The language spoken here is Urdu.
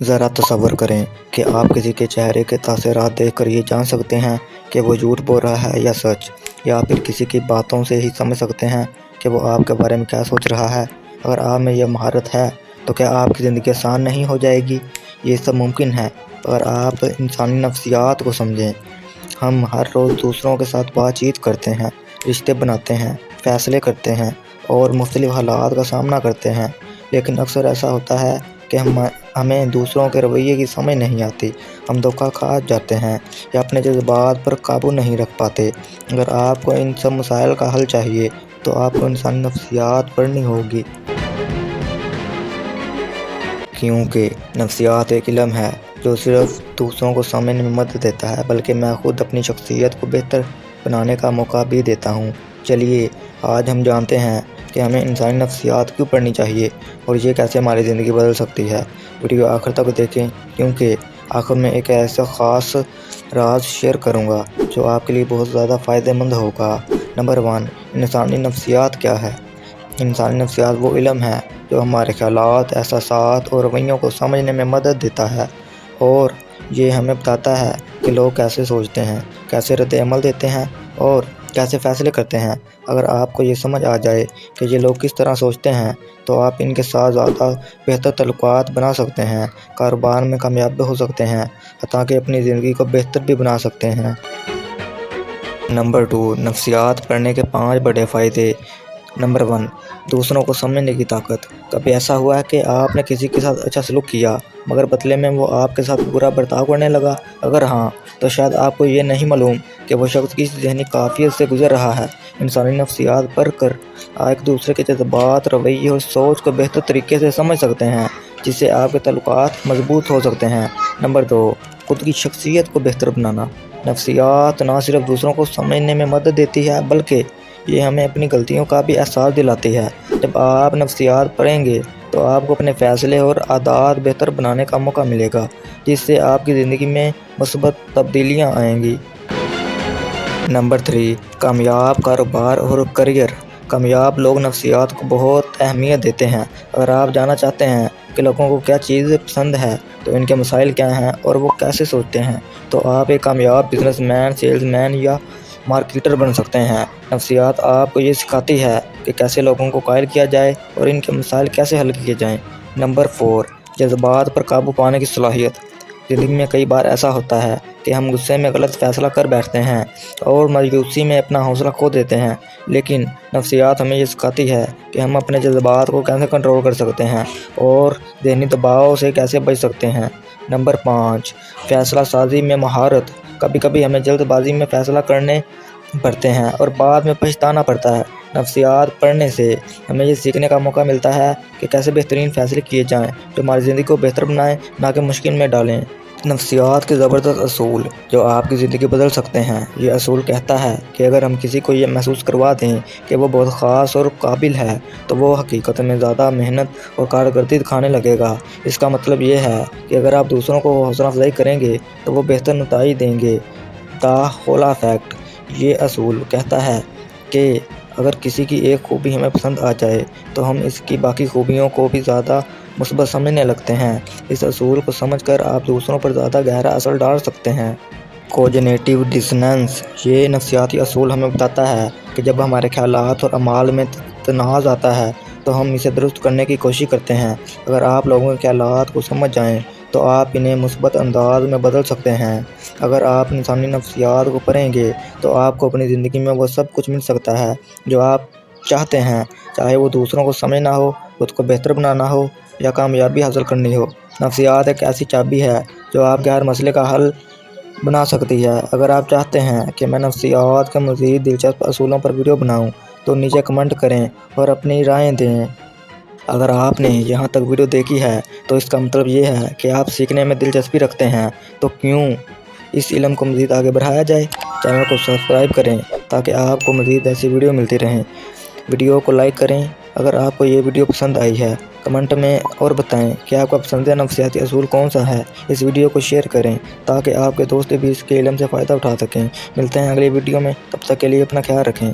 ذرا تصور کریں کہ آپ کسی کے چہرے کے تاثرات دیکھ کر یہ جان سکتے ہیں کہ وہ جھوٹ بول رہا ہے یا سچ، یا پھر کسی کی باتوں سے ہی سمجھ سکتے ہیں کہ وہ آپ کے بارے میں کیا سوچ رہا ہے۔ اگر آپ میں یہ مہارت ہے تو کیا آپ کی زندگی آسان نہیں ہو جائے گی؟ یہ سب ممکن ہے اگر آپ انسانی نفسیات کو سمجھیں۔ ہم ہر روز دوسروں کے ساتھ بات چیت کرتے ہیں، رشتے بناتے ہیں، فیصلے کرتے ہیں اور مختلف حالات کا سامنا کرتے ہیں، لیکن اکثر ایسا ہوتا ہے کہ ہمیں دوسروں کے رویے کی سمجھ نہیں آتی۔ ہم دھوکہ کھا جاتے ہیں یا اپنے جذبات پر قابو نہیں رکھ پاتے۔ اگر آپ کو ان سب مسائل کا حل چاہیے تو آپ کو انسانی نفسیات پڑھنی ہوگی، کیونکہ نفسیات ایک علم ہے جو صرف دوسروں کو سمجھنے میں مدد دیتا ہے بلکہ میں خود اپنی شخصیت کو بہتر بنانے کا موقع بھی دیتا ہوں۔ چلیے آج ہم جانتے ہیں کہ ہمیں انسانی نفسیات کیوں پڑھنی چاہیے اور یہ کیسے ہماری زندگی بدل سکتی ہے۔ ویڈیو آخر تک دیکھیں کیونکہ آخر میں ایک ایسا خاص راز شیئر کروں گا جو آپ کے لیے بہت زیادہ فائدہ مند ہوگا۔ نمبر 1، انسانی نفسیات کیا ہے؟ انسانی نفسیات وہ علم ہے جو ہمارے خیالات، احساسات اور رویوں کو سمجھنے میں مدد دیتا ہے، اور یہ ہمیں بتاتا ہے کہ لوگ کیسے سوچتے ہیں، کیسے رد عمل دیتے ہیں اور کیسے فیصلے کرتے ہیں۔ اگر آپ کو یہ سمجھ آ جائے کہ یہ لوگ کس طرح سوچتے ہیں تو آپ ان کے ساتھ زیادہ بہتر تعلقات بنا سکتے ہیں، کاروبار میں کامیاب بھی ہو سکتے ہیں، حتیٰ کہ اپنی زندگی کو بہتر بھی بنا سکتے ہیں۔ نمبر 2، نفسیات پڑھنے کے 5 بڑے فائدے۔ نمبر 1، دوسروں کو سمجھنے کی طاقت۔ کبھی ایسا ہوا ہے کہ آپ نے کسی کے ساتھ اچھا سلوک کیا مگر بدلے میں وہ آپ کے ساتھ برا برتاؤ کرنے لگا؟ اگر ہاں تو شاید آپ کو یہ نہیں معلوم کہ وہ شخص کس ذہنی کیفیت سے گزر رہا ہے۔ انسانی نفسیات پڑھ کر آپ ایک دوسرے کے جذبات، رویے اور سوچ کو بہتر طریقے سے سمجھ سکتے ہیں، جس سے آپ کے تعلقات مضبوط ہو سکتے ہیں۔ نمبر 2، خود کی شخصیت کو بہتر بنانا۔ نفسیات نہ صرف دوسروں کو سمجھنے میں مدد دیتی ہے بلکہ یہ ہمیں اپنی غلطیوں کا بھی احساس دلاتی ہے۔ جب آپ نفسیات پڑھیں گے تو آپ کو اپنے فیصلے اور عادات بہتر بنانے کا موقع ملے گا، جس سے آپ کی زندگی میں مثبت تبدیلیاں آئیں گی۔ نمبر 3، کامیاب کاروبار اور کریئر۔ کامیاب لوگ نفسیات کو بہت اہمیت دیتے ہیں۔ اگر آپ جاننا چاہتے ہیں کہ لوگوں کو کیا چیز پسند ہے، تو ان کے مسائل کیا ہیں اور وہ کیسے سوچتے ہیں، تو آپ ایک کامیاب بزنس مین، سیلز مین یا مارکیٹر بن سکتے ہیں۔ نفسیات آپ کو یہ سکھاتی ہے کہ کیسے لوگوں کو قائل کیا جائے اور ان کے مسائل کیسے حل کیے جائیں۔ نمبر 4، جذبات پر قابو پانے کی صلاحیت۔ زندگی میں کئی بار ایسا ہوتا ہے کہ ہم غصے میں غلط فیصلہ کر بیٹھتے ہیں اور مایوسی میں اپنا حوصلہ کھو دیتے ہیں، لیکن نفسیات ہمیں یہ سکھاتی ہے کہ ہم اپنے جذبات کو کیسے کنٹرول کر سکتے ہیں اور ذہنی دباؤ سے کیسے بچ سکتے ہیں۔ نمبر 5، فیصلہ سازی میں مہارت۔ کبھی کبھی ہمیں جلد بازی میں فیصلہ کرنے پڑتے ہیں اور بعد میں پچھتانا پڑتا ہے۔ نفسیات پڑھنے سے ہمیں یہ سیکھنے کا موقع ملتا ہے کہ کیسے بہترین فیصلے کیے جائیں جو ہماری زندگی کو بہتر بنائیں، نہ کہ مشکل میں ڈالیں۔ نفسیات کے زبردست اصول جو آپ کی زندگی بدل سکتے ہیں۔ یہ اصول کہتا ہے کہ اگر ہم کسی کو یہ محسوس کروا دیں کہ وہ بہت خاص اور قابل ہے تو وہ حقیقت میں زیادہ محنت اور کارکردگی دکھانے لگے گا۔ اس کا مطلب یہ ہے کہ اگر آپ دوسروں کو حوصلہ افزائی کریں گے تو وہ بہتر نتائج دیں گے۔ دا ہولا ایفیکٹ۔ یہ اصول کہتا ہے کہ اگر کسی کی ایک خوبی ہمیں پسند آ جائے تو ہم اس کی باقی خوبیوں کو بھی زیادہ مثبت سمجھنے لگتے ہیں۔ اس اصول کو سمجھ کر آپ دوسروں پر زیادہ گہرا اثر ڈال سکتے ہیں۔ کوجنیٹیو ڈسننس۔ یہ نفسیاتی اصول ہمیں بتاتا ہے کہ جب ہمارے خیالات اور اعمال میں تناظر آتا ہے تو ہم اسے درست کرنے کی کوشش کرتے ہیں۔ اگر آپ لوگوں کے خیالات کو سمجھ جائیں تو آپ انہیں مثبت انداز میں بدل سکتے ہیں۔ اگر آپ انسانی نفسیات کو پڑھیں گے تو آپ کو اپنی زندگی میں وہ سب کچھ مل سکتا ہے جو آپ چاہتے ہیں، چاہے وہ دوسروں کو سمجھنا ہو، خود کو بہتر بنانا ہو یا کامیابی حاصل کرنی ہو۔ نفسیات ایک ایسی چابی ہے جو آپ کے ہر مسئلے کا حل بنا سکتی ہے۔ اگر آپ چاہتے ہیں کہ میں نفسیات کے مزید دلچسپ اصولوں پر ویڈیو بناؤں تو نیچے کمنٹ کریں اور اپنی رائے دیں۔ اگر آپ نے یہاں تک ویڈیو دیکھی ہے تو اس کا مطلب یہ ہے کہ آپ سیکھنے میں دلچسپی رکھتے ہیں، تو کیوں اس علم کو مزید آگے بڑھایا جائے۔ چینل کو سبسکرائب کریں تاکہ آپ کو مزید ایسی ویڈیو ملتی رہیں۔ ویڈیو کو لائک کریں۔ اگر آپ کو یہ ویڈیو پسند آئی ہے کمنٹ میں اور بتائیں کہ آپ کا پسندیدہ نفسیاتی اصول کون سا ہے۔ اس ویڈیو کو شیئر کریں تاکہ آپ کے دوست بھی اس کے علم سے فائدہ اٹھا سکیں۔ ملتے ہیں اگلی ویڈیو میں، تب تک کے لیے اپنا خیال رکھیں۔